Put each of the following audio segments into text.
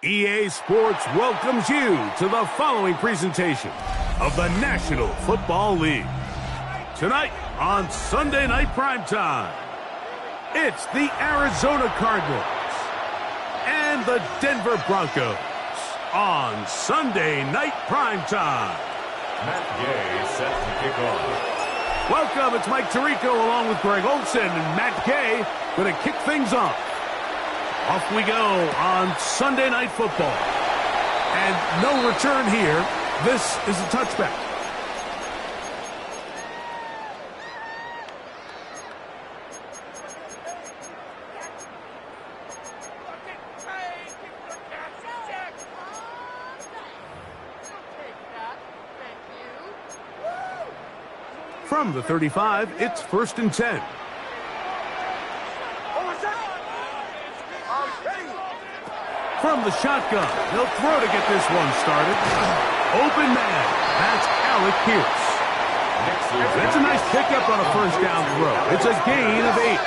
EA Sports welcomes you to the following presentation of the National Football League. Tonight on Sunday Night Primetime, it's the Arizona Cardinals and the Denver Broncos on Sunday Night Primetime. Matt Gay set to kick off. Welcome, it's Mike Tirico along with Greg Olson and Matt Gay going to kick things off. Off we go on Sunday Night Football. And no return here. This is a touchback. From the 35, it's 1st and 10. From the shotgun, he'll throw to get this one started. Open man, that's Alec Pierce. That's a nice pickup on a first down throw. It's a gain of 8.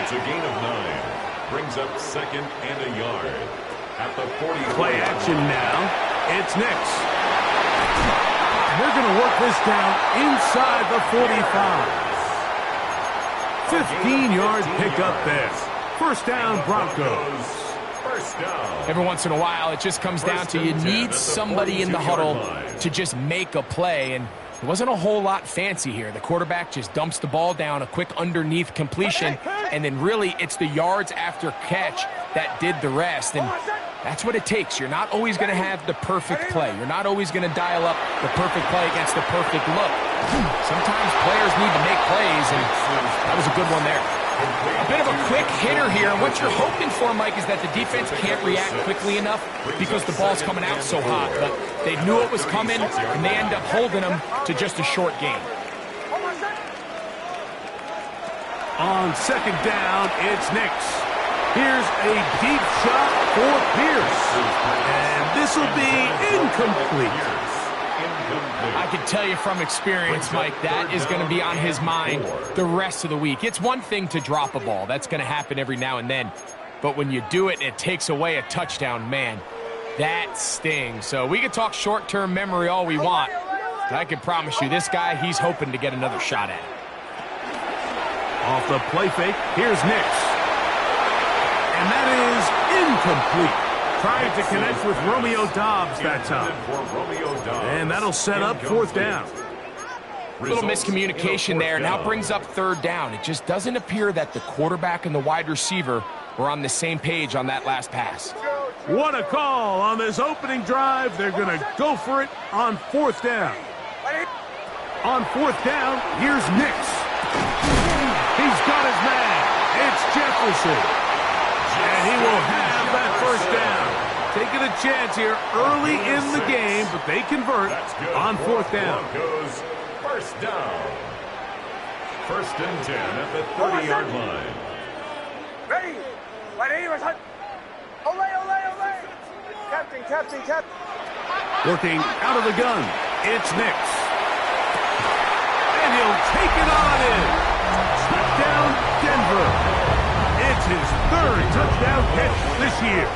It's a gain of 9. Brings up 2nd and a yard. At the 40. Play action now. It's Nix. They're going to work this down inside the 45. 15-yard pickup there. First down, Broncos. Every once in a while, it just comes down to you need somebody in the huddle to just make a play, and it wasn't a whole lot fancy here. The quarterback just dumps the ball down, a quick underneath completion, and then really it's the yards after catch that did the rest, and that's what it takes. You're not always going to have the perfect play. You're not always going to dial up the perfect play against the perfect look. Sometimes players need to make plays, and that was a good one there. A bit of a quick hitter here. What you're hoping for, Mike, is that the defense can't react quickly enough because the ball's coming out so hot. But they knew it was coming, and they end up holding them to just a short gain. On 2nd down, it's Nix. Here's a deep shot for Pierce. And this will be incomplete. I can tell you from experience, Mike, that is going to be on his mind the rest of the week. It's one thing to drop a ball. That's going to happen every now and then. But when you do it and it takes away a touchdown, man, that stings. So we can talk short-term memory all we want. But I can promise you, this guy, he's hoping to get another shot at it. Off the play fake, here's Nix. And that is incomplete. Trying to connect with Romeo Doubs that time. And that'll set up 4th down. A little miscommunication there. Now brings up 3rd down. It just doesn't appear that the quarterback and the wide receiver were on the same page on that last pass. What a call on this opening drive. They're going to go for it on 4th down. On 4th down, here's Nix. He's got his man. It's Jefferson. And he will have that 1st down. Taking a chance here early in the game, but they convert on 4th down. First down. 1st and 10 at the 30-yard line. Ready? Captain. Working out of the gun, it's Nix. And he'll take it on in. Touchdown, Denver. It's his 3rd touchdown catch this year.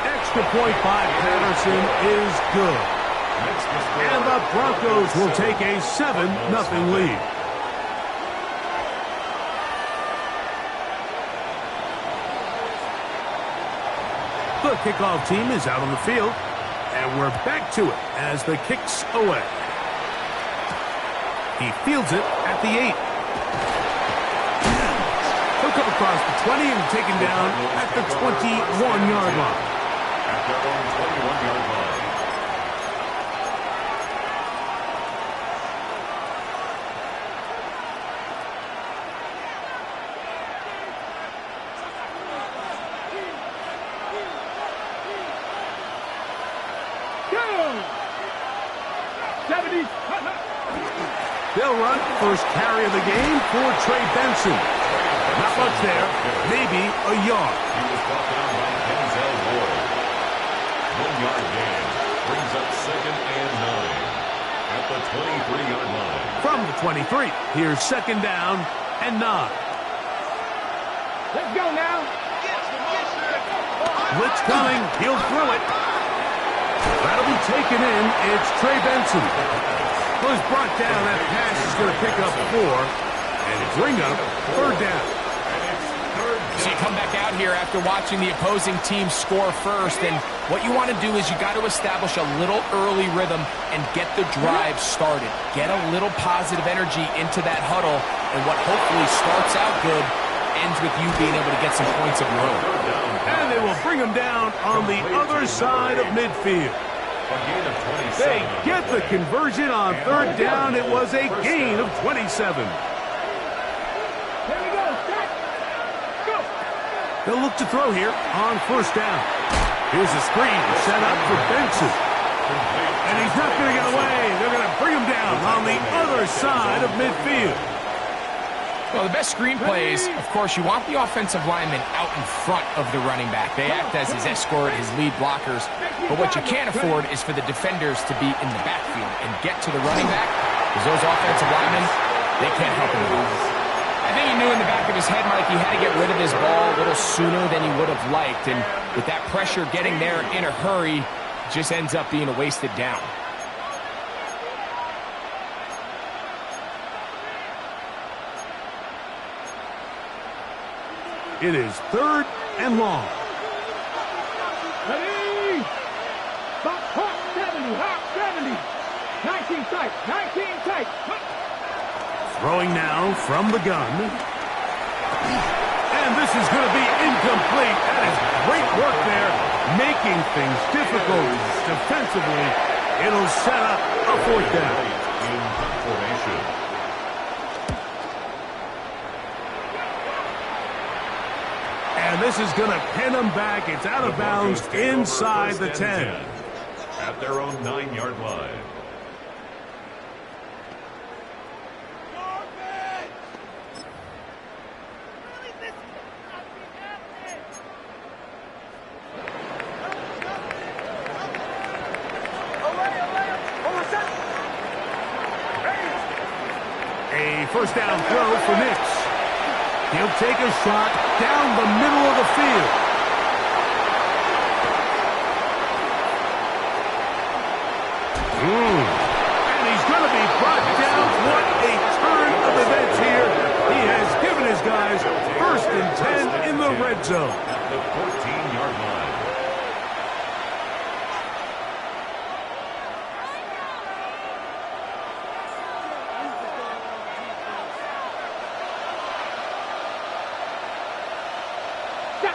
Extra point by Patterson is good. And the Broncos will take a 7-0 lead. The kickoff team is out on the field, and we're back to it as the kick's away. He fields it at the 8. He'll come across the 20 and taken down at the 21-yard line. At their own 21-yard line. They'll run first carry of the game for Trey Benson. Not much there, maybe a yard. He was brought down by Denzel Ward. 1-yard gain. Brings up 2nd and 9. At the 23-yard line. From the 23, here's 2nd down and 9. Let's go now. Blitz coming. He'll throw it. That'll be taken in. It's Trey Benson. Was brought down. That pass is going to pick up 4 and bring up 3rd down. So you come back out here after watching the opposing team score first, and what you want to do is you got to establish a little early rhythm and get the drive started. Get a little positive energy into that huddle, and what hopefully starts out good ends with you being able to get some points of your own. And they will bring him down on the other side of midfield. They get the conversion on 3rd down. It was a gain of 27. They'll look to throw here on 1st down. Here's a screen set up for Benson. And he's not going to get away. They're going to bring him down on the other side of midfield. Well, the best screen plays, of course, you want the offensive lineman out in front of the running back. They act as his escort, his lead blockers. But what you can't afford is for the defenders to be in the backfield and get to the running back, because those offensive linemen, they can't help him at all. I think he knew in the back of his head, Mike, he had to get rid of his ball a little sooner than he would have liked. And with that pressure getting there in a hurry, it just ends up being a wasted down. It is 3rd and long. Ready? Hot 70, hot 70. 19 tight, 19 tight. Throwing now from the gun. And this is going to be incomplete. That is great work there, making things difficult defensively. It'll set up a 4th down. In formation. And this is going to pin them back. It's out of bounds inside the 10. At their own 9-yard line. A 1st down throw for Nix. He'll take a shot down the middle of the field. And he's going to be brought down. What a turn of events here. He has given his guys 1st and 10 in the red zone. At the 14-yard line.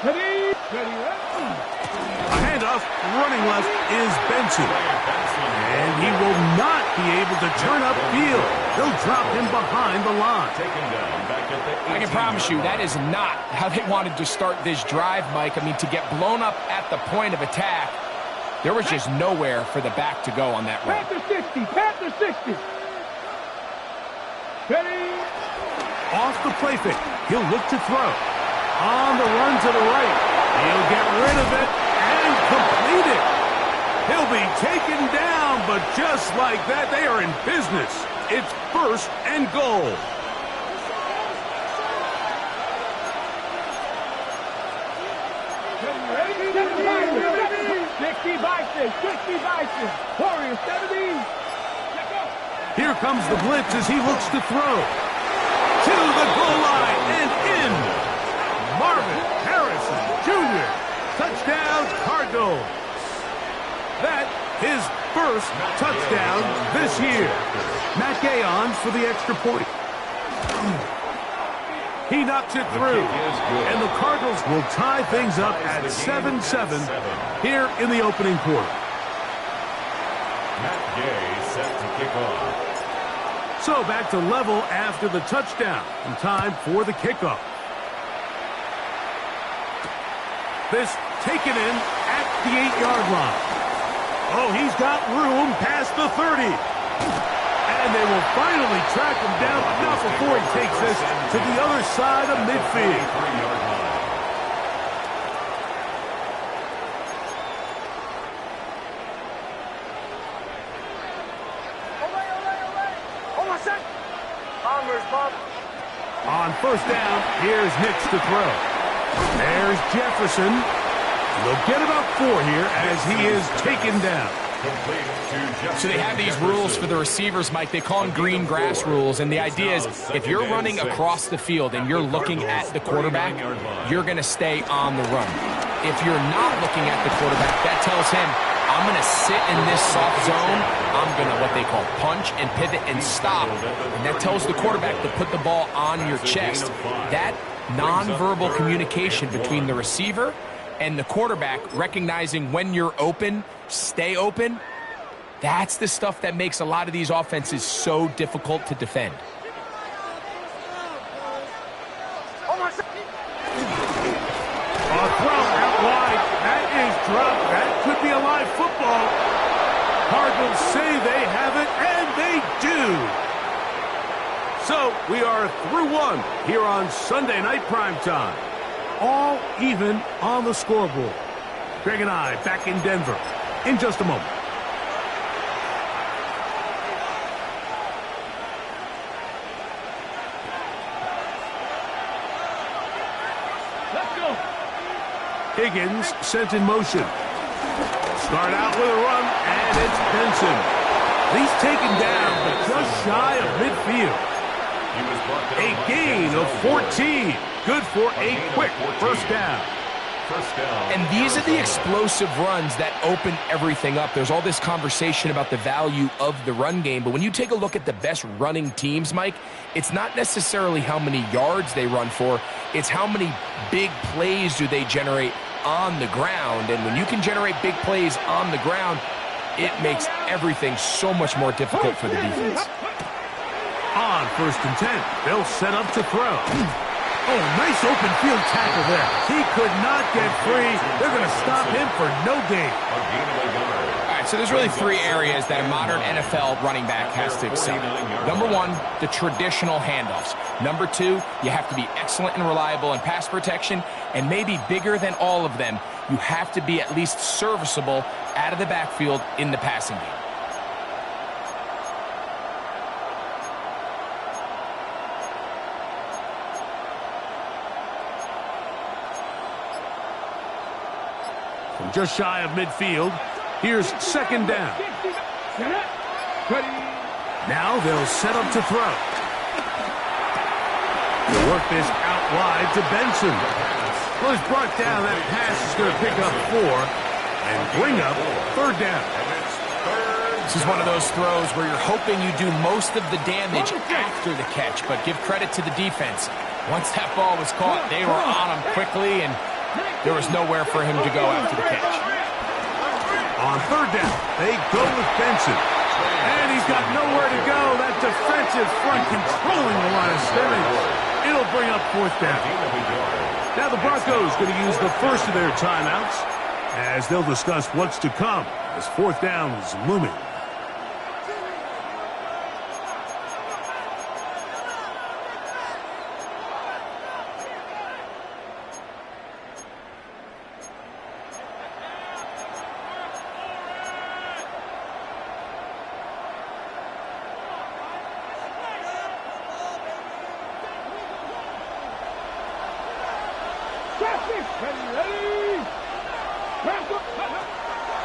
A handoff, running left is Benson. And he will not be able to turn upfield. They'll drop him behind the line. I can promise you that is not how they wanted to start this drive, Mike. I mean, to get blown up at the point of attack, there was just nowhere for the back to go on that run. Panther 60, Panther 60. Ready? Off the play fake. He'll look to throw. On the run to the right. He'll get rid of it and complete it. He'll be taken down, but just like that, they are in business. It's 1st and goal. Ready? 60 Bison, 60 Bison. Warrior 70. Here comes the blitz as he looks to throw. To the goal line and in. Marvin Harrison Jr. Touchdown, Cardinals. That his 1st touchdown this year. Matt Gayons for the extra point. He knocks it through. And the Cardinals will tie things up at 7-7 here in the opening quarter. Matt Gay set to kick off. So back to level after the touchdown. And time for the kickoff. This taken in at the 8-yard line. Oh, he's got room past the 30. And they will finally track him down, but not before he takes this to the other side of midfield. 3-yard line. On 1st down, here's Nix to throw. There's Jefferson. They'll get about 4 here as he is taken down. So they have these rules for the receivers, Mike. They call them green grass rules, and the idea is if you're running across the field and you're looking at the quarterback, you're going to stay on the run. If you're not looking at the quarterback, that tells him, I'm going to sit in this soft zone. I'm going to what they call punch and pivot and stop, and that tells the quarterback to put the ball on your chest. That nonverbal communication between the receiver and the quarterback, recognizing when you're open, stay open, that's the stuff that makes a lot of these offenses so difficult to defend. A throw out wide. That is dropped. That could be a live football. Cardinals say they have it, and they do. So we are through 1 here on Sunday Night Primetime. All even on the scoreboard. Greg and I back in Denver in just a moment. Let's go. Higgins sent in motion. Start out with a run, and it's Benson. He's taken down, but just shy of midfield. A gain of 14. Good for a quick first down. And these are the explosive runs that open everything up. There's all this conversation about the value of the run game, but when you take a look at the best running teams, Mike, it's not necessarily how many yards they run for, it's how many big plays do they generate on the ground. And when you can generate big plays on the ground, it makes everything so much more difficult for the defense. On 1st and 10, they'll set up to throw. Oh, nice open field tackle there. He could not get free. They're going to stop him for no gain. All right, so there's really 3 areas that a modern NFL running back has to excel. Number 1, the traditional handoffs. Number 2, you have to be excellent and reliable in pass protection. And maybe bigger than all of them, you have to be at least serviceable out of the backfield in the passing game. From just shy of midfield, here's 2nd down. Now they'll set up to throw. They'll work this out wide to Benson. Well, he's brought down. That pass is going to pick up 4 and bring up 3rd down. This is one of those throws where you're hoping you do most of the damage after the catch, but give credit to the defense. Once that ball was caught, they were on him quickly, and there was nowhere for him to go after the catch. On 3rd down, they go with Benson. And he's got nowhere to go. That defensive front controlling the line of scrimmage. It'll bring up 4th down. Now the Broncos going to use the first of their timeouts as they'll discuss what's to come as 4th down is looming.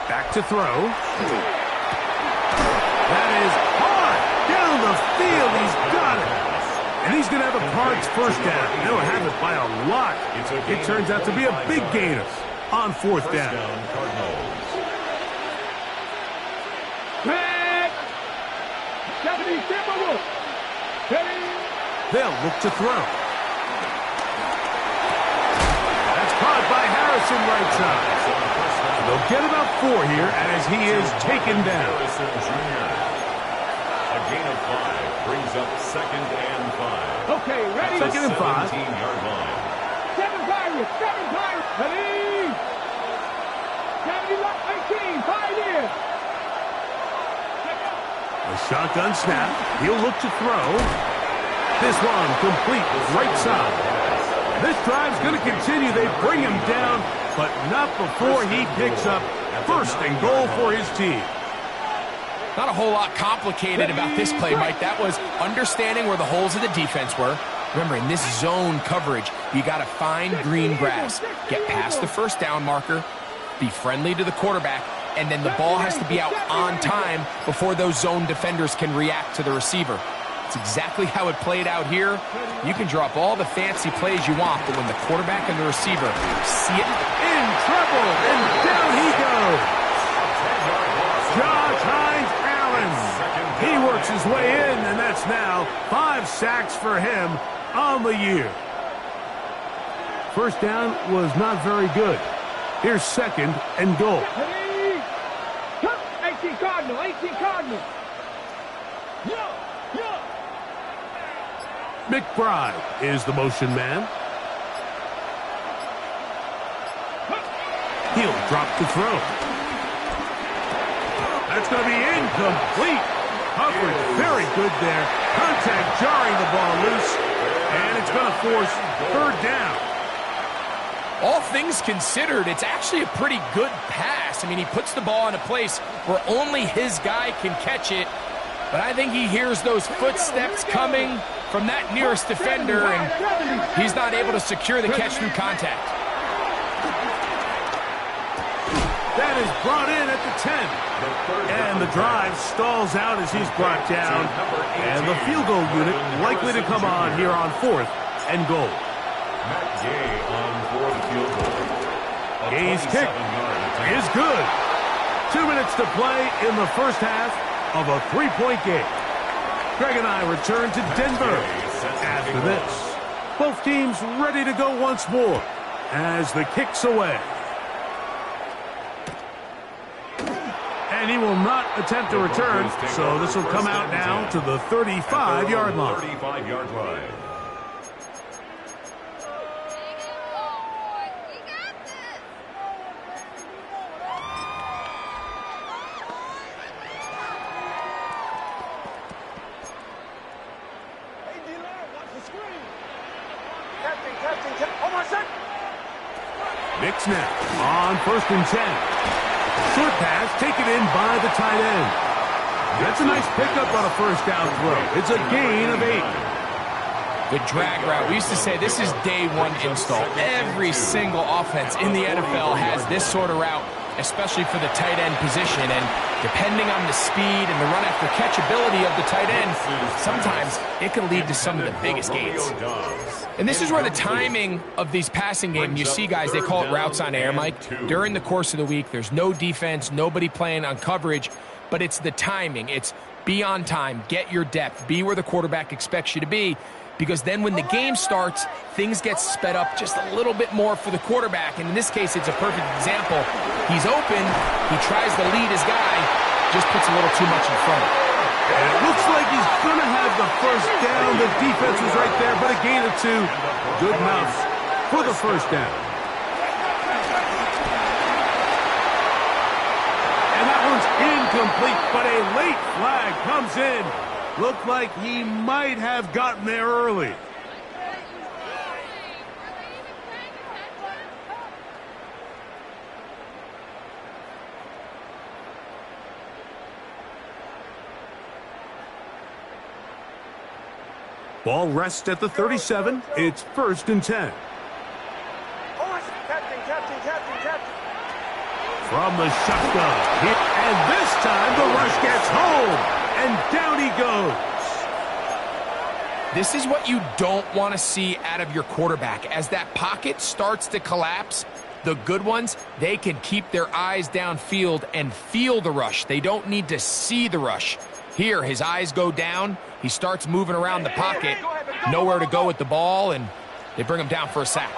Back to throw. That is hard. Down the field. He's got it. And he's going to have a Cards first down. They'll have it by a lot. It turns out to be a big gain on 4th down. They'll look to throw. That's caught by Harrison right side. They'll get about 4 here as he is taken down. A gain of 5 brings up 2nd and 5. Okay, ready? 2nd and 5. 17-yard line. 7 Pirates, 7 Pirates, ready? 18, 5 here. A shotgun snap. He'll look to throw. This one complete right side. This drive's going to continue. They bring him down, but not before he picks up 1st and goal for his team. Not a whole lot complicated about this play, Mike. That was understanding where the holes of the defense were, Remember, in this zone coverage, you got to find green grass, get past the first down marker, be friendly to the quarterback, and then the ball has to be out on time before those zone defenders can react to the receiver. It's exactly how it played out here. You can drop all the fancy plays you want, but when the quarterback and the receiver see it, in trouble, and down he goes. Josh Hines-Allen. He works his way in, and that's now 5 sacks for him on the year. First down was not very good. Here's 2nd and goal. 18 Cardinals, 18 Cardinals. McBride is the motion man. He'll drop the throw. That's going to be incomplete. Coverage very good there. Contact jarring the ball loose. And it's going to force 3rd down. all things considered, it's actually a pretty good pass. I mean, he puts the ball in a place where only his guy can catch it. But I think he hears those footsteps coming from that nearest defender, and he's not able to secure the catch through contact. That is brought in at the 10. And the drive stalls out as he's brought down. And the field goal unit likely to come on here on 4th and goal. Matt Gay on for the field goal. Gay's kick is good. 2 minutes to play in the first half of a 3-point game. Greg and I return to Denver after this. Both teams ready to go once more as the kick's away. And he will not attempt to return, so this will come out now to the 35-yard line. 35-yard line. Nick snap on 1st and 10. Short pass taken in by the tight end. That's a nice pickup on a first down throw. It's a gain of 8. The drag route. We used to say this is day one install. Every single offense in the NFL has this sort of route, especially for the tight end position. And depending on the speed and the run after catch ability of the tight end, sometimes it can lead to some of the biggest gains. And this is where the timing of these passing games, you see guys, they call it routes on air, Mike. During the course of the week, there's no defense, nobody playing on coverage, but it's the timing. It's be on time, get your depth, be where the quarterback expects you to be, because then when the game starts, things get sped up just a little bit more for the quarterback. And in this case, it's a perfect example. He's open, he tries to lead his guy, just puts a little too much in front of him. And it looks like he's going to have the first down. The defense was right there, but a gain of 2. Good enough for the first down. And that one's incomplete, but a late flag comes in. Looked like he might have gotten there early. Ball rests at the 37. It's 1st and 10. From the shotgun. And this time the rush gets home. And down he goes. This is what you don't want to see out of your quarterback. As that pocket starts to collapse, the good ones, they can keep their eyes downfield and feel the rush. They don't need to see the rush. Here, his eyes go down. He starts moving around the pocket. Nowhere to go with the ball, and they bring him down for a sack.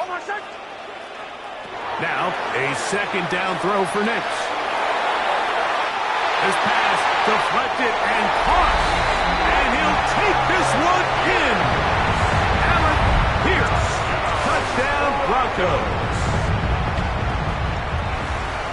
Now, a 2nd down throw for Nix. This pass deflected and caught. And he'll take this one in. Allen Pierce. Touchdown, Broncos.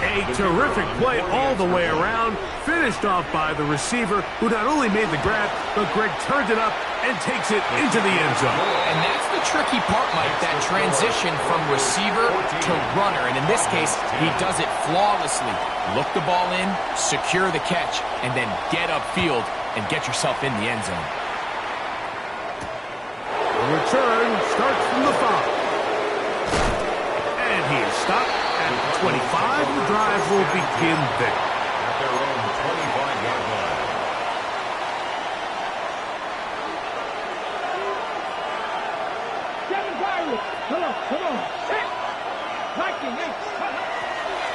A terrific play all the way around. Finished off by the receiver, who not only made the grab, but Greg turned it up and takes it into the end zone. And that's the tricky part, Mike, that transition from receiver to runner. And in this case, he does it flawlessly. Look the ball in, secure the catch, and then get upfield and get yourself in the end zone. The return starts from the 5. And he is stopped at the 25. The drive will begin there. At their own 25-yard line. Come on. 19, 8.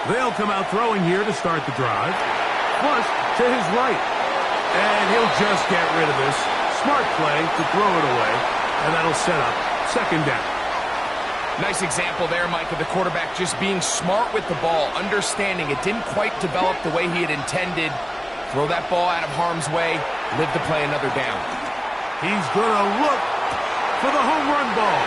They'll come out throwing here to start the drive. Flush to his right. And he'll just get rid of this. Smart play to throw it away. And that'll set up second down. Nice example there, Mike, of the quarterback just being smart with the ball, understanding it didn't quite develop the way he had intended. Throw that ball out of harm's way, live to play another down. He's going to look for the home run ball.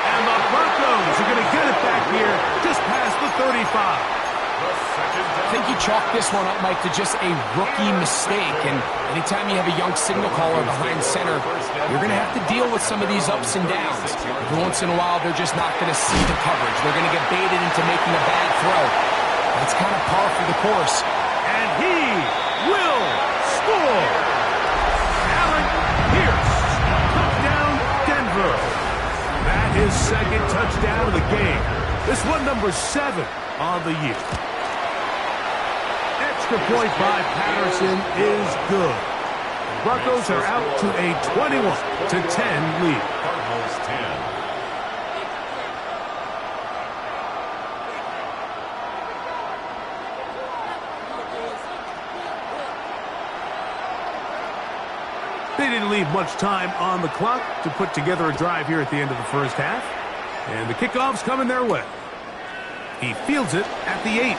And the Broncos are going to get it back here just past the 35. I think he chalked this one up, Mike, to just a rookie mistake. And anytime you have a young signal caller behind center, you're going to have to deal with some of these ups and downs. Every once in a while, they're just not going to see the coverage. They're going to get baited into making a bad throw. That's kind of par for the course. And he will score. Allen Pierce, touchdown Denver. That is second touchdown of the game. This one number 7 on the year. Extra point by Patterson is good. The Broncos are out to a 21-10 lead. Cardinals 10. They didn't leave much time on the clock to put together a drive here at the end of the first half. And the kickoff's coming their way. He fields it at the 8.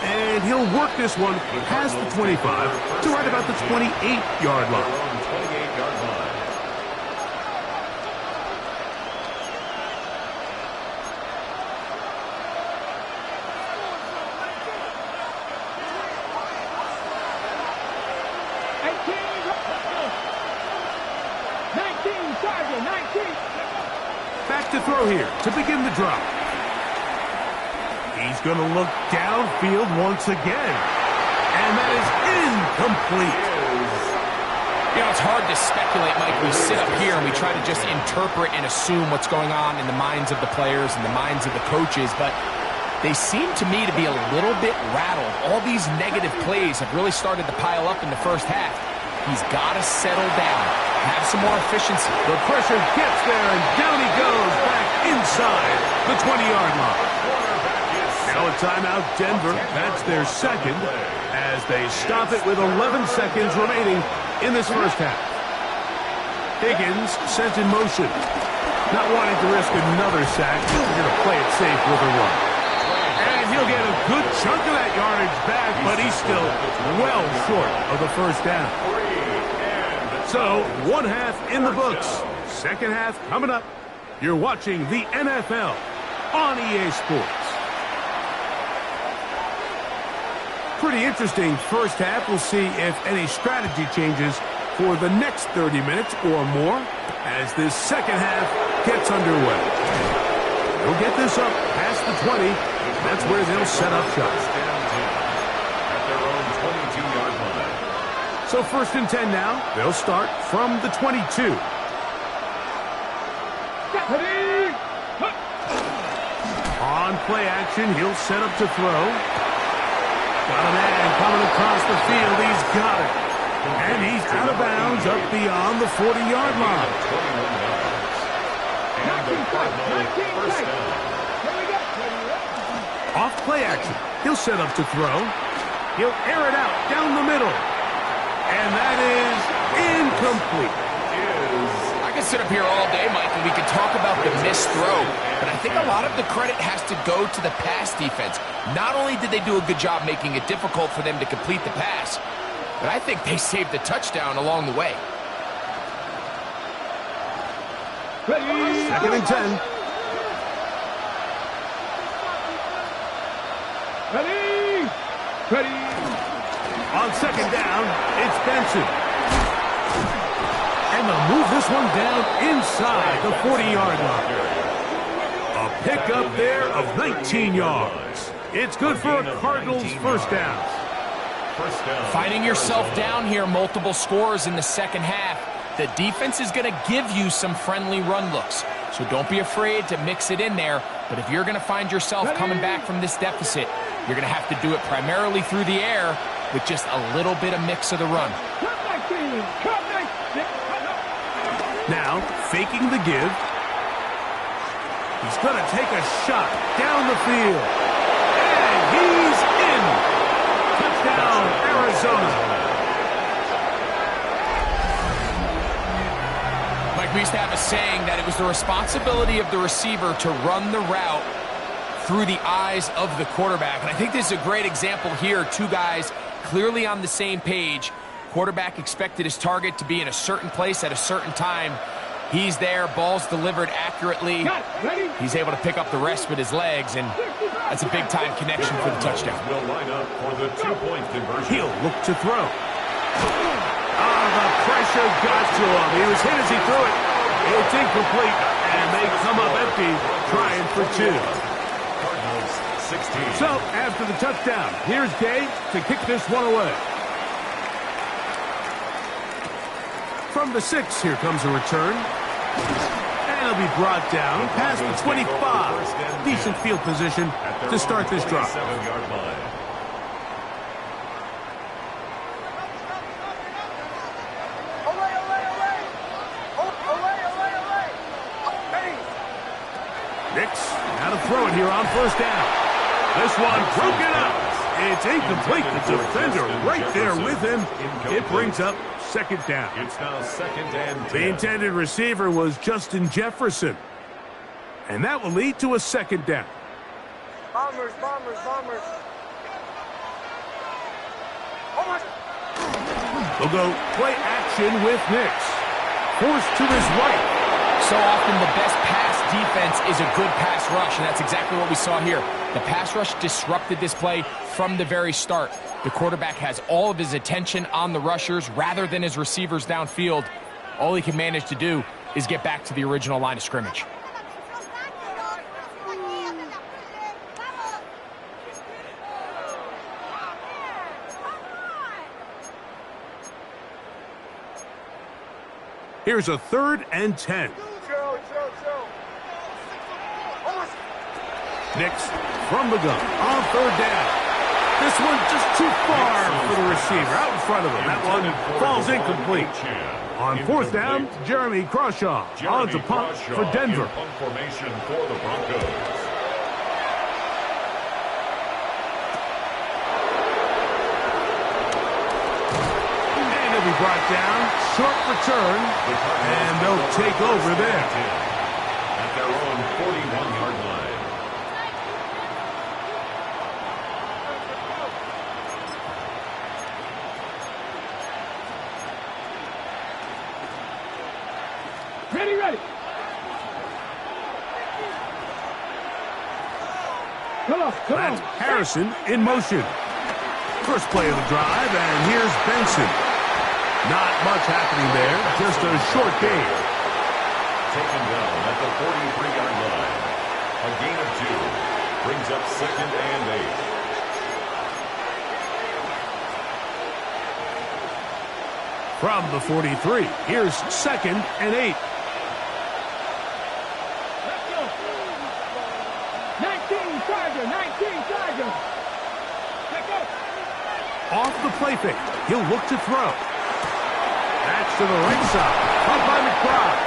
And he'll work this one past the 25 to right about the 28-yard line. 28-yard line. Back to throw here to begin the drive. He's going to look downfield once again. And that is incomplete. You know, it's hard to speculate, Mike. We sit up here and we try to just interpret and assume what's going on in the minds of the players and the minds of the coaches, but they seem to me to be a little bit rattled. All these negative plays have really started to pile up in the first half. He's got to settle down, have some more efficiency. The pressure gets there, and down he goes back inside the 20-yard line. Now a timeout, Denver. That's their second as they stop it with 11 seconds remaining in this first half. Higgins sent in motion. Not wanting to risk another sack, they're going to play it safe with a run. And he'll get a good chunk of that yardage back, but he's still well short of the first down. So, one half in the books. Second half coming up. You're watching the NFL on EA Sports. Pretty interesting first half. We'll see if any strategy changes for the next 30 minutes or more as this second half gets underway. They'll get this up past the 20. That's where they'll set up shop. At their own 22-yard line. So first and 10 now. They'll start from the 22. On play action, he'll set up to throw. Got a man coming across the field. He's got it. And he's out of bounds up beyond the 40-yard line. 21 yards. And the Cardinals first down. Off play action. He'll set up to throw. He'll air it out down the middle. And that is incomplete. I could sit up here all day, Mike, and we could talk about the missed throw, but I think a lot of the credit has to go to the pass defense. Not only did they do a good job making it difficult for them to complete the pass, but I think they saved the touchdown along the way. Second and 10. Ready. On second down, it's Benson. And they'll move this one down inside the 40-yard line. A pickup there of 19 yards. It's good for a Cardinals first down. First down. Finding yourself down here, multiple scores in the second half. The defense is going to give you some friendly run looks, so don't be afraid to mix it in there. But if you're going to find yourself coming back from this deficit, you're going to have to do it primarily through the air with just a little bit of mix of the run. Now, faking the give. He's going to take a shot down the field. And he's in. Touchdown, Arizona. Mike, we used to have a saying that it was the responsibility of the receiver to run the route through the eyes of the quarterback. And I think this is a great example here. Two guys clearly on the same page. Quarterback expected his target to be in a certain place at a certain time. He's there, ball's delivered accurately. He's able to pick up the rest with his legs, and that's a big-time connection for the touchdown. Will line up for the two-point conversion. He'll look to throw. Oh, the pressure got to him. He was hit as he threw it. It's incomplete, and they come up empty, trying for two. Cardinals 16. So, after the touchdown, here's Dave to kick this one away. From the 6, here comes a return. And it'll be brought down past the 25. Decent field position to start this drive. 7-yard line. Nix, now to throw it here on first down. This one broken up. It's incomplete. The defender right there with him. It brings up second down. It's now second and 10. The intended receiver was Justin Jefferson. And that will lead to a second down. Bombers. We'll go play action with Nix. Forced to his right. So often the best pass defense is a good pass rush, and that's exactly what we saw here. The pass rush disrupted this play from the very start. The quarterback has all of his attention on the rushers rather than his receivers downfield. All he can manage to do is get back to the original line of scrimmage. Here's a 3rd and 10. Nix from the gun on 3rd down. This one just too far for the receiver out in front of him. That one falls incomplete. On 4th down, Jeremy Crawshaw on to punt for Denver. Punt formation for the Broncos. And he'll be brought down. Short return. And they'll take over there. At their own 41-yard line. Ready. Come on. That's Harrison in motion. First play of the drive, and here's Benson. Not much happening there, just a short gain. Taken down at the 43-yard line. A gain of 2. Brings up second and 8. From the 43, here's 2nd and 8. 19 Tiger. Off the play fake, he'll look to throw. That's to the right side, caught by McBride.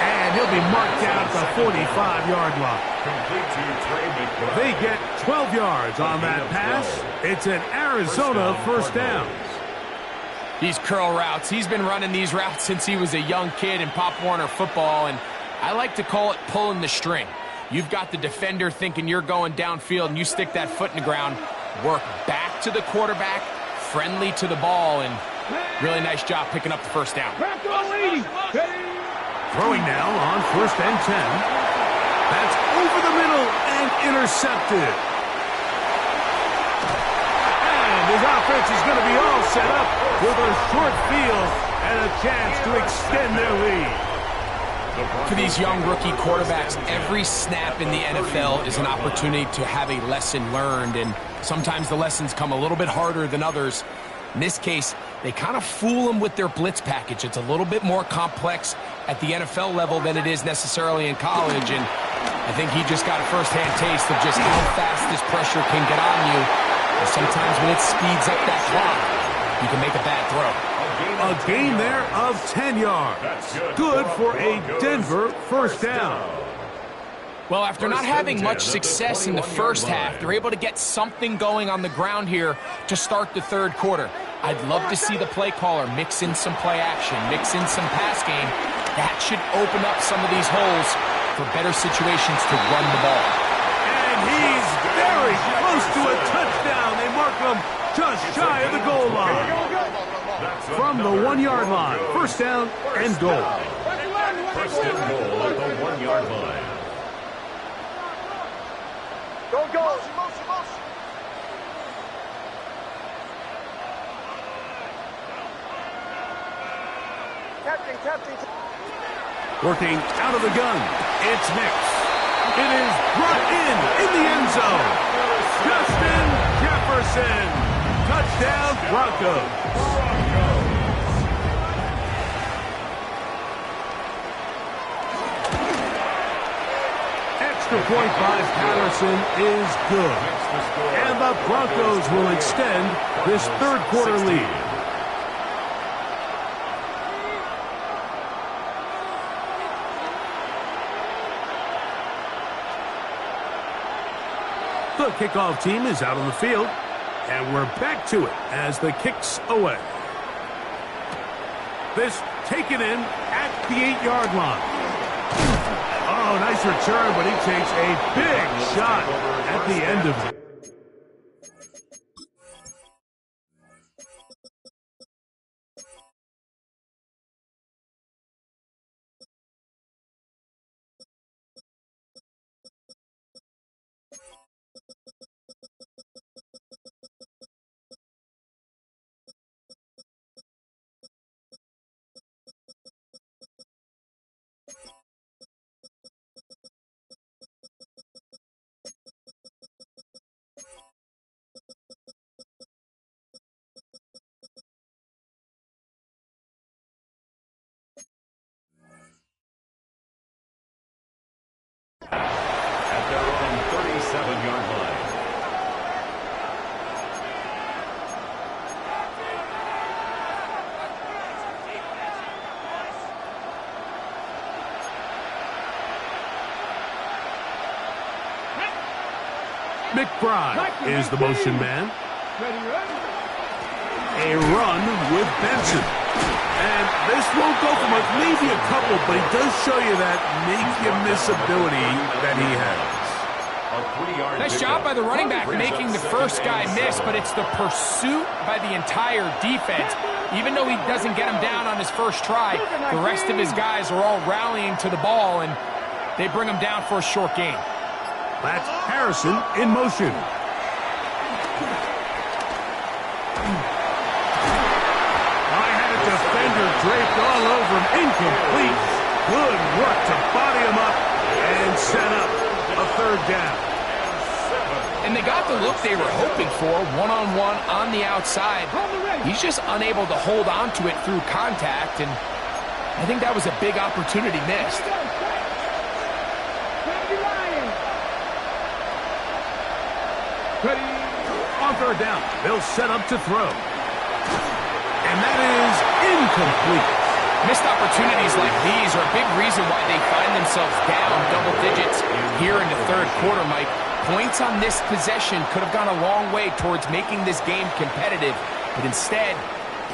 And he'll be marked down at the 45-yard line. Complete to Trey McBride. They get 12 yards on that pass. It's an Arizona first down. These curl routes, he's been running these routes since he was a young kid in Pop Warner football, and I like to call it pulling the string. You've got the defender thinking you're going downfield, and you stick that foot in the ground, work back to the quarterback, friendly to the ball, and really nice job picking up the first down. Throwing now on 1st and 10. That's over the middle and intercepted. And his offense is going to be all set up with a short field and a chance to extend their lead. For these young rookie quarterbacks, every snap in the NFL is an opportunity to have a lesson learned, and sometimes the lessons come a little bit harder than others. In this case, they kind of fool him with their blitz package. It's a little bit more complex at the NFL level than it is necessarily in college, and I think he just got a first-hand taste of just how fast this pressure can get on you. And sometimes when it speeds up that clock, you can make a bad throw. A gain there of 10 yards. Good for a Denver first down. Well, after not having much success in the first half, they're able to get something going on the ground here to start the third quarter. I'd love to see the play caller mix in some play action, mix in some pass game. That should open up some of these holes for better situations to run the ball. And he's very close to a touchdown. They mark him just shy of the goal line. From the 1-yard line, first down and goal. First and goal at the 1-yard line. Go, go. Captain. Working out of the gun, it's Nix. It is brought in the end zone. Justin Jefferson. Touchdown, Broncos. Extra point by Patterson is good. And the Broncos will extend this third quarter lead. The kickoff team is out on the field, and we're back to it as the kick's away. This taken in at the 8-yard line. Oh, nice return, but he takes a big shot at the end of it. At their own 37-yard line. McBride is the motion man. A run with Benson. And this won't go for much, maybe a couple, but it does show you that make-you-miss ability that he has. Nice job by the running back making the first guy miss, but it's the pursuit by the entire defense. Even though he doesn't get him down on his first try, the rest of his guys are all rallying to the ball, and they bring him down for a short gain. That's Harrison in motion. Defender draped all over him, incomplete. Good work to body him up and set up a third down. And they got the look they were hoping for, one-on-one on the outside. He's just unable to hold on to it through contact, and I think that was a big opportunity missed. On third down, they'll set up to throw. And that is incomplete. Missed opportunities like these are a big reason why they find themselves down double digits here in the third quarter, Mike. Points on this possession could have gone a long way towards making this game competitive, but instead,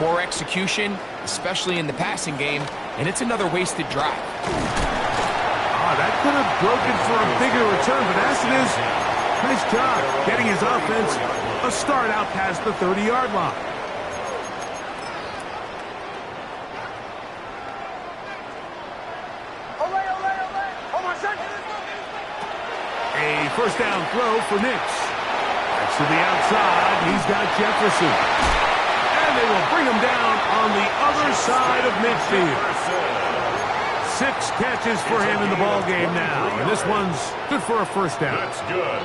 poor execution, especially in the passing game, and it's another wasted drive. That could have broken for a bigger return, but as it is, nice job getting his offense a start out past the 30-yard line. A first down throw for Nix. That's to the outside. He's got Jefferson. And they will bring him down on the other side of midfield. 6 catches for him in the ball game now. And this one's good for a first down. That's good.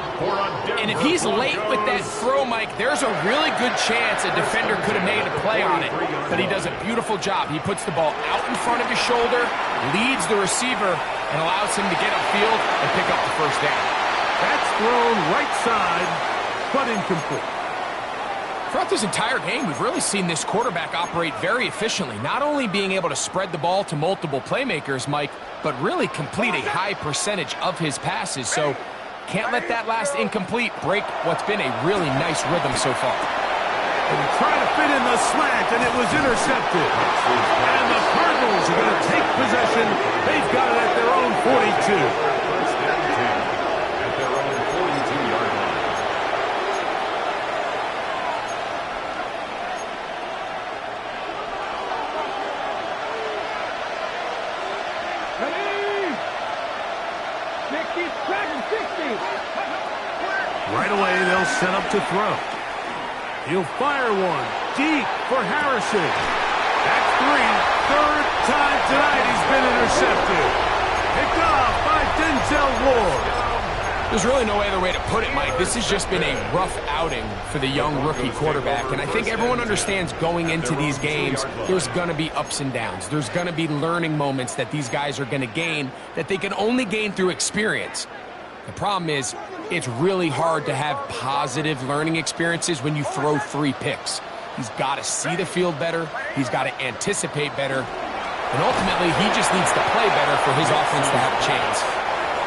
And if he's late with that throw, Mike, there's a really good chance a defender could have made a play on it. But he does a beautiful job. He puts the ball out in front of his shoulder, leads the receiver, and allows him to get upfield and pick up the first down. That's thrown right side, but incomplete. Throughout this entire game, we've really seen this quarterback operate very efficiently, not only being able to spread the ball to multiple playmakers, Mike, but really complete a high percentage of his passes. So can't let that last incomplete break what's been a really nice rhythm so far. And trying to fit in the slant, and it was intercepted. And the Cardinals are going to take possession. They've got it at their own 42. At their own 42-yard line. Right away, they'll set up to throw. He'll fire one deep for Harrison. That's 3. Third time tonight he's been intercepted. Picked off by Denzel Ward. There's really no other way to put it, Mike. This has just been a rough outing for the young rookie quarterback. And I think everyone understands going into these games, there's going to be ups and downs. There's going to be learning moments that these guys are going to gain that they can only gain through experience. The problem is, it's really hard to have positive learning experiences when you throw 3 picks. He's got to see the field better. He's got to anticipate better. And ultimately, he just needs to play better for his offense to have a chance.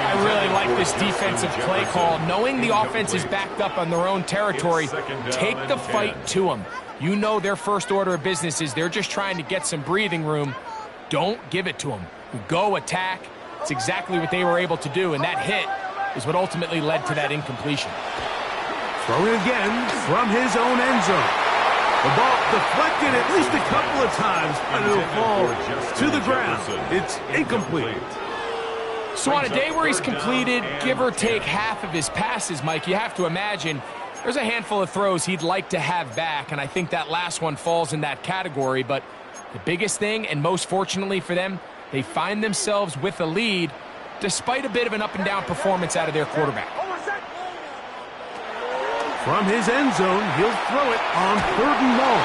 I really like this defensive play call. Knowing the offense is backed up on their own territory, take the fight to them. You know their first order of business is they're just trying to get some breathing room. Don't give it to them. Go attack. It's exactly what they were able to do, and that hit is what ultimately led to that incompletion. Throwing again from his own end zone. The ball deflected at least a couple of times, but it'll fall to the ground. It's incomplete. So on a day where he's completed, give or take half of his passes, Mike, you have to imagine there's a handful of throws he'd like to have back, and I think that last one falls in that category. But the biggest thing, and most fortunately for them, they find themselves with a lead despite a bit of an up-and-down performance out of their quarterback. From his end zone, he'll throw it on 3rd and long.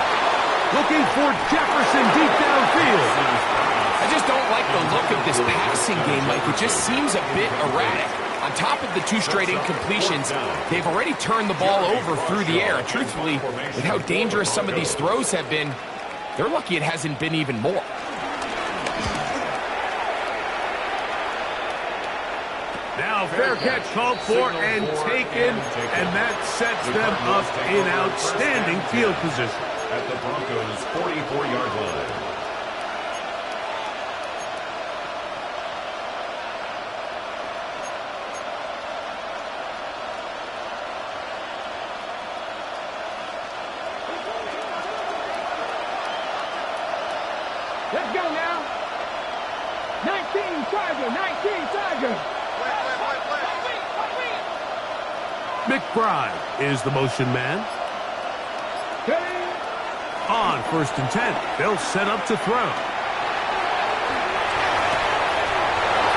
Looking for Jefferson deep downfield. I just don't like the look of this passing game, Mike. It just seems a bit erratic. On top of the 2 straight incompletions, they've already turned the ball over through the air. And truthfully, with how dangerous some of these throws have been, they're lucky it hasn't been even more. Now fair catch called for and taken, and that sets them up in outstanding field position. At the Broncos' 44-yard line. Let's go now. 19 Charger. McBride is the motion man. On 1st and 10, they'll set up to throw.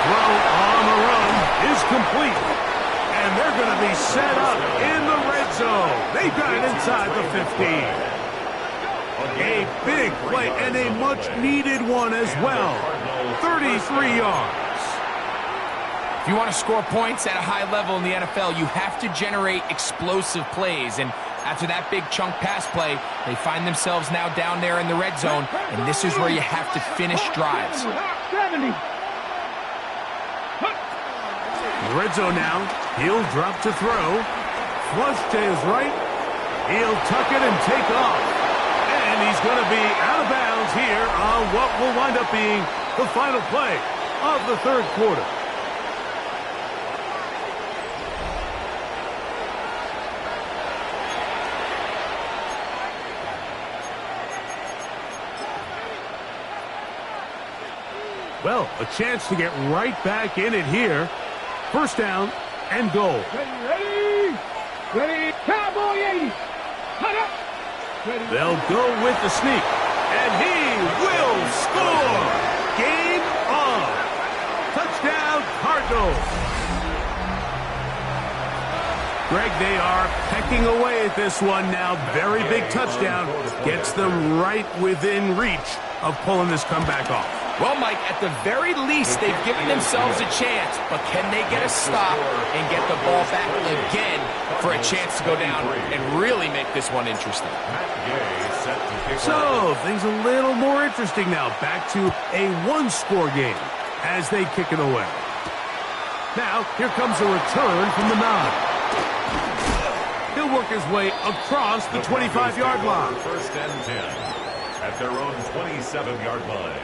Throw on the run is complete. And they're going to be set up in the red zone. They've got it inside the 15. A big play and a much-needed one as well. 33 yards. If you want to score points at a high level in the NFL, you have to generate explosive plays. And after that big chunk pass play, they find themselves now down there in the red zone, and this is where you have to finish drives. 70. In the red zone now, he'll drop to throw. Flush to his right. He'll tuck it and take off. And he's going to be out of bounds here on what will wind up being the final play of the 3rd quarter. Well, a chance to get right back in it here. 1st down and goal. Ready, Cowboy 80. Cut up. They'll go with the sneak, and he will score. Game on. Touchdown, Cardinals. Greg, they are pecking away at this one now. Very big touchdown. Gets them right within reach of pulling this comeback off. Well, Mike, at the very least, they've given themselves a chance, but can they get a stop and get the ball back again for a chance to go down and really make this one interesting? So, things a little more interesting now. Back to a one-score game as they kick it away. Now, here comes a return from the 9. He'll work his way across the 25-yard line. First and 10 at their own 27-yard line.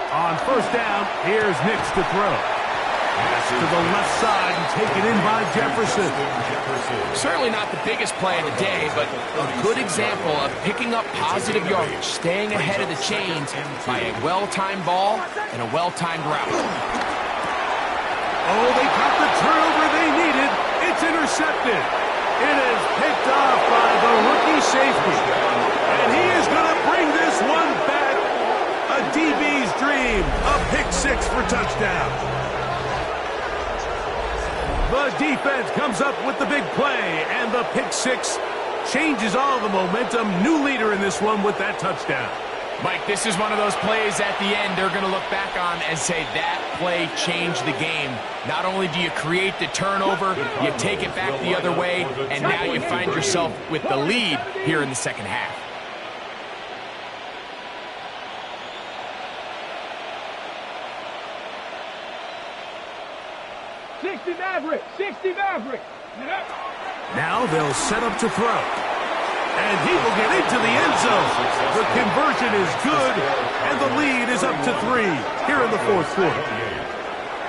On first down, here's Nix to throw. Pass to the left side and taken in by Jefferson. Certainly not the biggest play of the day, but a good example of picking up positive yardage, staying ahead of the chains by a well-timed ball and a well-timed route. Oh, they got the turnover they needed. It's intercepted. It is picked off by the rookie safety. And he is going to bring this one back. A DB's dream. A pick six for touchdown. The defense comes up with the big play, and the pick six changes all the momentum. New leader in this one with that touchdown. Mike, this is one of those plays at the end they're going to look back on and say that play changed the game. Not only do you create the turnover, you take it back the other way, and now you find yourself with the lead here in the second half. 60 Maverick, 60 Maverick. Now they'll set up to throw. And he will get into the end zone. The conversion is good, and the lead is up to 3 here in the fourth quarter.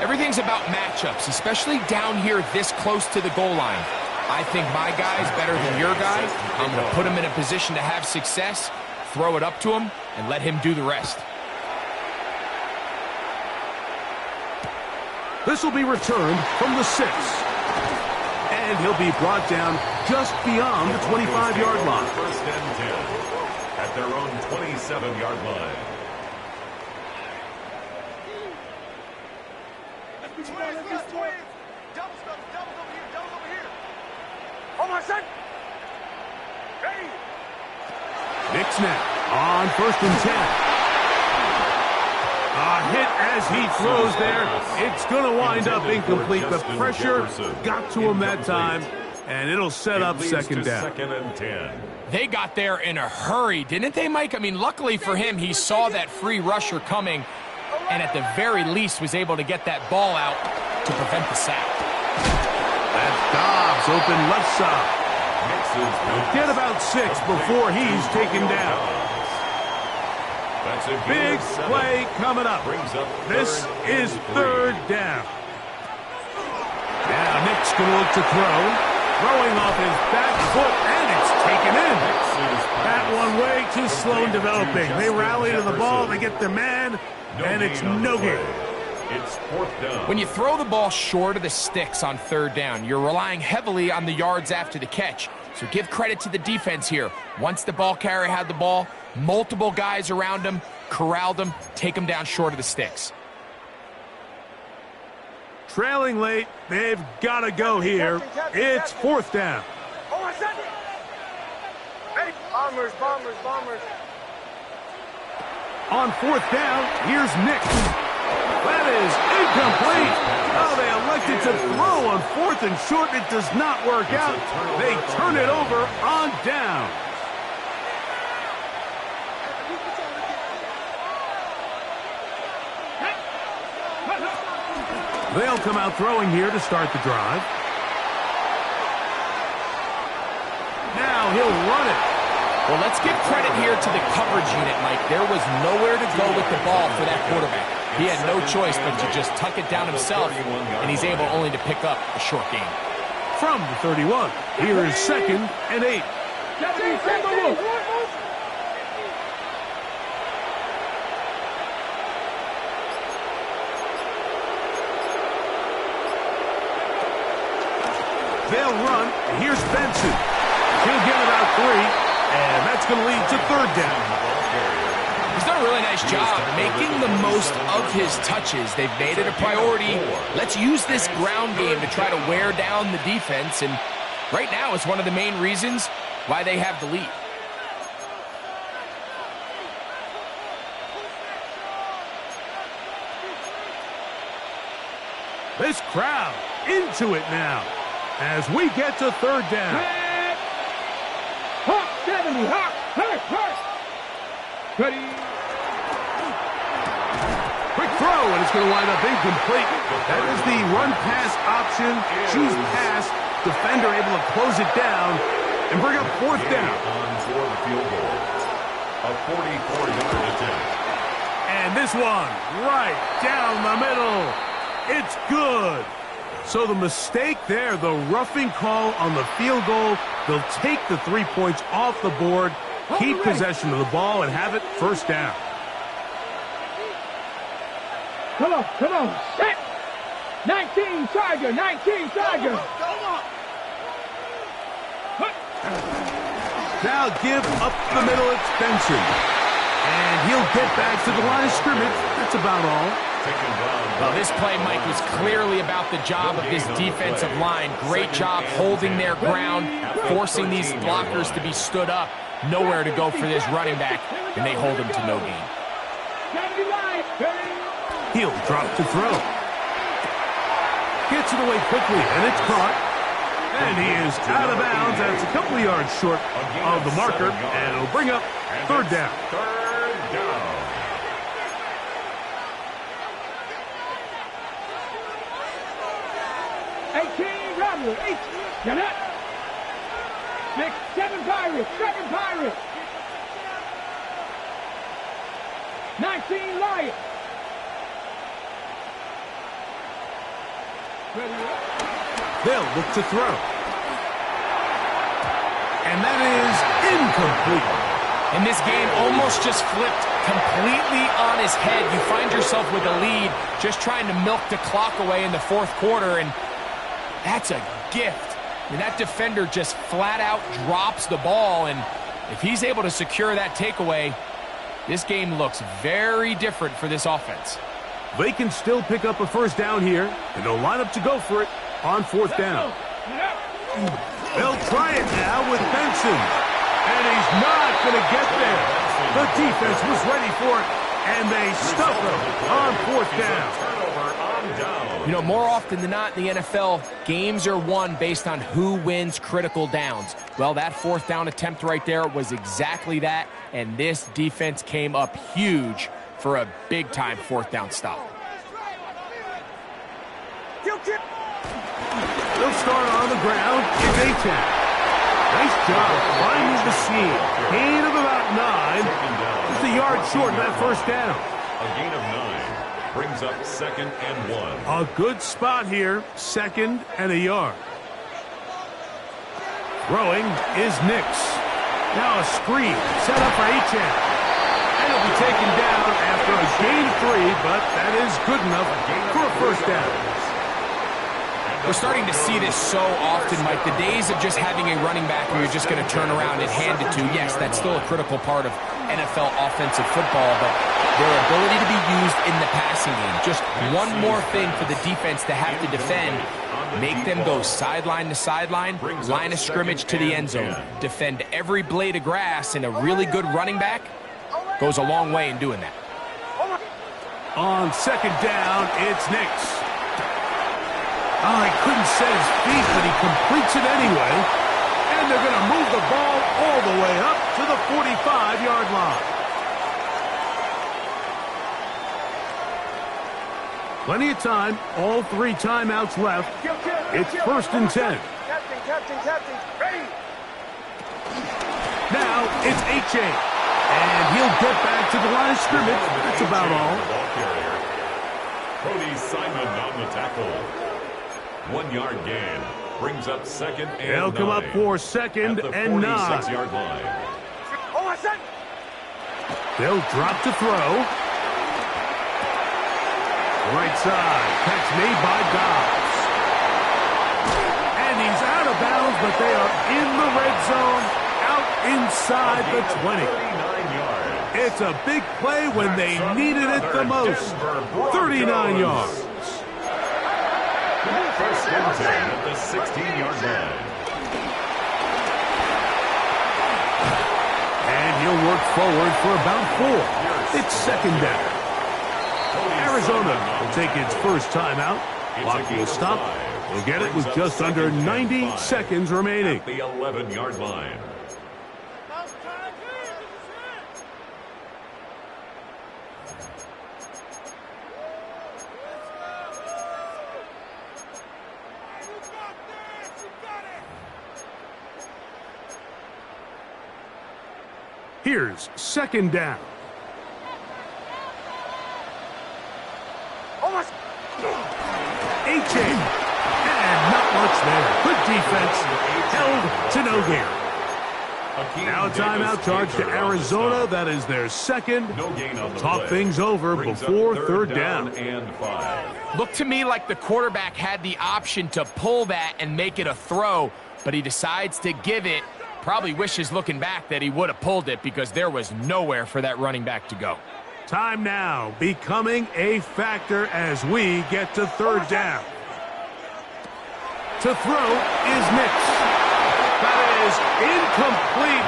Everything's about matchups, especially down here this close to the goal line. I think my guy's better than your guy. I'm going to put him in a position to have success, throw it up to him, and let him do the rest. This will be returned from the 6. And he'll be brought down just beyond the 25-yard line. First and 10 at their own 27-yard line. Nix now on first and 10. A hit as he throws there. It's going to wind up incomplete. The pressure got to him that time, and it'll set up second down. Second and 10. They got there in a hurry, didn't they, Mike? I mean, luckily for him, he saw that free rusher coming, and at the very least was able to get that ball out to prevent the sack. That's Dobbs open left side. Get about 6 before he's taken down. Big play coming up. This is third down. Now Nick's going to look to throw. Throwing off his back foot, and it's taken in. That one way too slow in developing. They rally to the ball, they get the man, and it's no good. It's fourth down. When you throw the ball short of the sticks on third down, you're relying heavily on the yards after the catch. So give credit to the defense here. Once the ball carrier had the ball, multiple guys around him, corralled him, take him down short of the sticks. Trailing late, they've got to go here. It's fourth down. Bombers. On fourth down, here's Nick. That is incomplete. Oh, they elected to throw on fourth and short. It does not work out. They turn it over on down. They'll come out throwing here to start the drive. Now he'll run it. Well, let's give credit here to the coverage unit, Mike. There was nowhere to go with the ball for that quarterback. He had no choice but to just tuck it down himself, and he's able only to pick up a short gain. From the 31, here is second and 8. They'll run. Here's Benson. He'll get about 3, and that's going to lead to third down. He's done a really nice job making the most of his touches. They've made it a priority. Let's use this ground game to try to wear down the defense, and right now it's one of the main reasons why they have the lead. This crowd into it now as we get to third down. Hawk 70, Hawk, hurt. Ready. Quick throw, and it's going to wind up incomplete. That is the run-pass option. Choose pass. Defender able to close it down and bring up fourth down. On for the field goal. A 44-yard attempt. And this one right down the middle. It's good. So the mistake there, the roughing call on the field goal, they'll take the 3 points off the board, keep possession of the ball, and have it first down. Come on, set. 19 Charger. Now give up the middle, it's Benson. And he'll get back to the line of scrimmage. That's about all. Well, this play, Mike, was clearly about the job of this defensive line. Great job holding their ground, forcing these blockers to be stood up. Nowhere to go for this running back, and they hold him to no gain. He'll drop to throw. Gets it away quickly, and it's caught. And he is out of bounds. That's a couple of yards short of the marker, and it'll bring up third down. Third down. Get it. 7 Pirates. 19 Lions. They'll look to throw. And that is incomplete. And this game almost just flipped completely on his head. You find yourself with a lead, just trying to milk the clock away in the fourth quarter, and that's a gift. I mean, that defender just flat out drops the ball, and if he's able to secure that takeaway, this game looks very different for this offense. They can still pick up a first down here, and they'll line up to go for it on fourth down. They'll try it now with Benson, and he's not going to get there. The defense was ready for it, and they stuff him on fourth down. You know, more often than not in the NFL, games are won based on who wins critical downs. Well, that fourth down attempt right there was exactly that, and this defense came up huge for a big-time fourth down stop. They'll start on the ground. It's A-10. Nice job finding the seam. Gain of about 9. Just a yard short of that first down. A gain of 9 brings up 2nd and 1. A good spot here. 2nd and a yard. Throwing is Nix. Now a screen set up for A-10. And it'll be taken down after a gain of 3, but that is good enough for a first down. We're starting to see this so often, Mike. The days of just having a running back who you're just going to turn around and hand it to, yes, that's still a critical part of NFL offensive football, but their ability to be used in the passing game, just one more thing for the defense to have to defend, make them go sideline to sideline, line of scrimmage to the end zone, defend every blade of grass, and a really good running back goes a long way in doing that. On second down, it's Nix. Oh, he couldn't set his feet, but he completes it anyway. And they're going to move the ball all the way up to the 45-yard line. Plenty of time. All 3 timeouts left. It's 1st and 10. Captain, ready. Now it's H.A. And he'll get back to the line of scrimmage. That's about all. Cody Simon on the tackle. 1 yard gain. Brings up second and They'll come up for second and 9. 46-yard line. Oh, I said. They'll drop to throw. Right side. Catch made by Dobbs. And he's out of bounds, but they are in the red zone, out inside the 20. 39 yards. It's a big play when they needed it the most. 39 yards. First and 10 at the 16-yard line. And he'll work forward for about 4. It's second down. Arizona will take its first timeout. Clock will stop. We'll get it with just under 90 seconds remaining. At the 11-yard line. Here's second down. H.A. And not much there. Good defense. Held to no gain. Now a timeout charge to Arizona. That is their second. No gain on the Talk play. things over Brings up before third down. And 5. Looked to me like the quarterback had the option to pull that and make it a throw, but he decides to give it. Probably wishes looking back that he would have pulled it because there was nowhere for that running back to go. Time now becoming a factor as we get to third down. To throw is Nix. That is incomplete.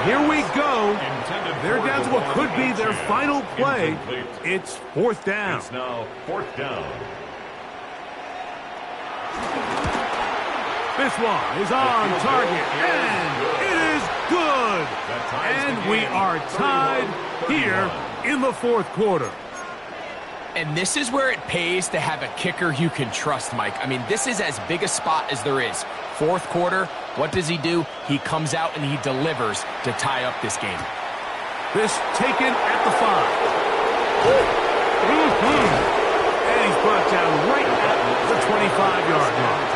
Here we go. They're down to what could be their final play. It's fourth down. It's now fourth down. This one is on target, and it is good. And we are tied here in the fourth quarter. And this is where it pays to have a kicker you can trust, Mike. I mean, this is as big a spot as there is. Fourth quarter, what does he do? He comes out and he delivers to tie up this game. This taken at the 5. And he's brought down right at the 25-yard line.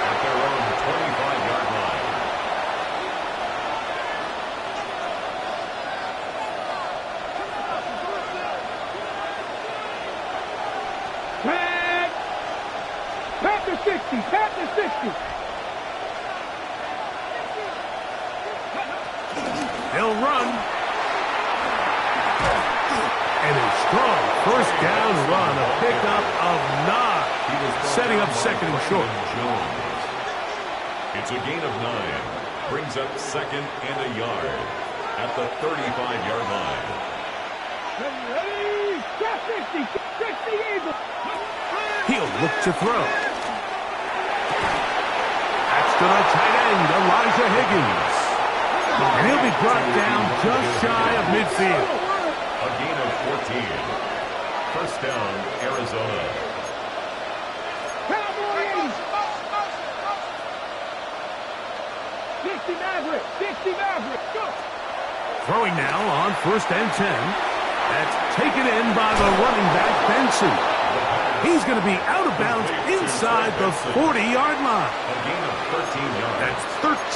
At their own 25-yard line. Pat the 60. Pat the 60. They'll run. And a strong first down run, a pickup of 9. Setting up second and short. It's a gain of 9. Brings up second and a yard at the 35-yard line. Ready? 60. 60 Eagles. He'll look to throw. That's to the tight end, Elijah Higgins. And he'll be brought down just shy of midfield. A gain of 14. First down, Arizona. Cowboys. 60 Maverick. 60 Maverick. Go. Throwing now on first and 10. That's taken in by the running back, Benson. He's going to be out of bounds inside the 40-yard line. A gain of 13 yards. That's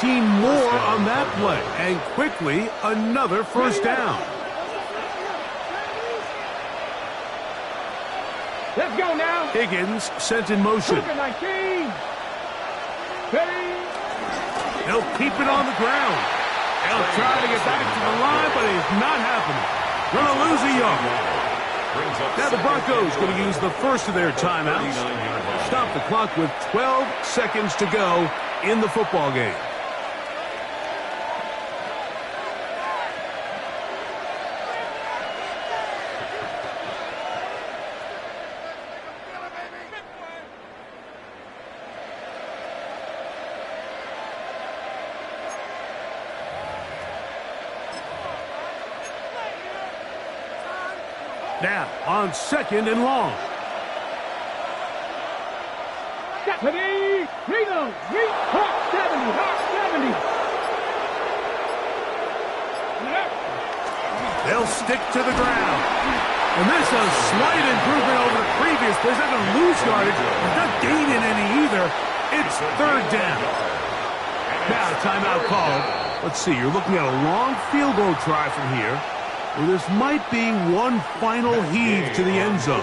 13 more on that play. And quickly, another first down. Let's go now. Higgins sent in motion. 19. Ready? They'll keep it on the ground. They'll try to get back to the line, but it's not happening. Going to lose a yard. Now the Broncos going to use the first of their timeouts. Stop the clock with 12 seconds to go in the football game. Now on second and long. Ready? Reload. Hawk 70. Hawk 70. They'll stick to the ground. And this is a slight improvement over the previous plays. They're going to lose yardage. They're not gaining any either. It's third down. Now, timeout called. Let's see, you're looking at a long field goal try from here. Well, this might be one final heave to the end zone.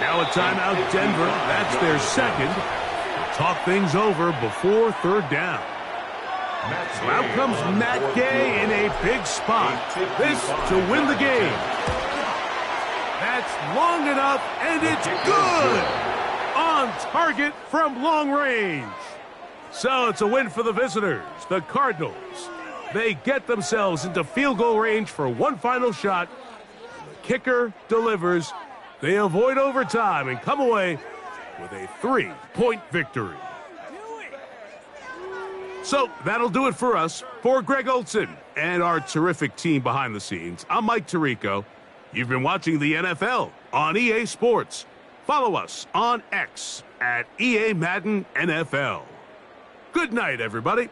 Now a timeout, Denver. That's their second. Talk things over before third down. So out comes Matt Gay in a big spot. This to win the game. That's long enough, and it's good. On target from long range. So it's a win for the visitors, the Cardinals. They get themselves into field goal range for one final shot. The kicker delivers. They avoid overtime and come away with a 3-point victory. So that'll do it for us. For Greg Olson and our terrific team behind the scenes, I'm Mike Tirico. You've been watching the NFL on EA Sports. Follow us on X at EA Madden NFL. Good night, everybody.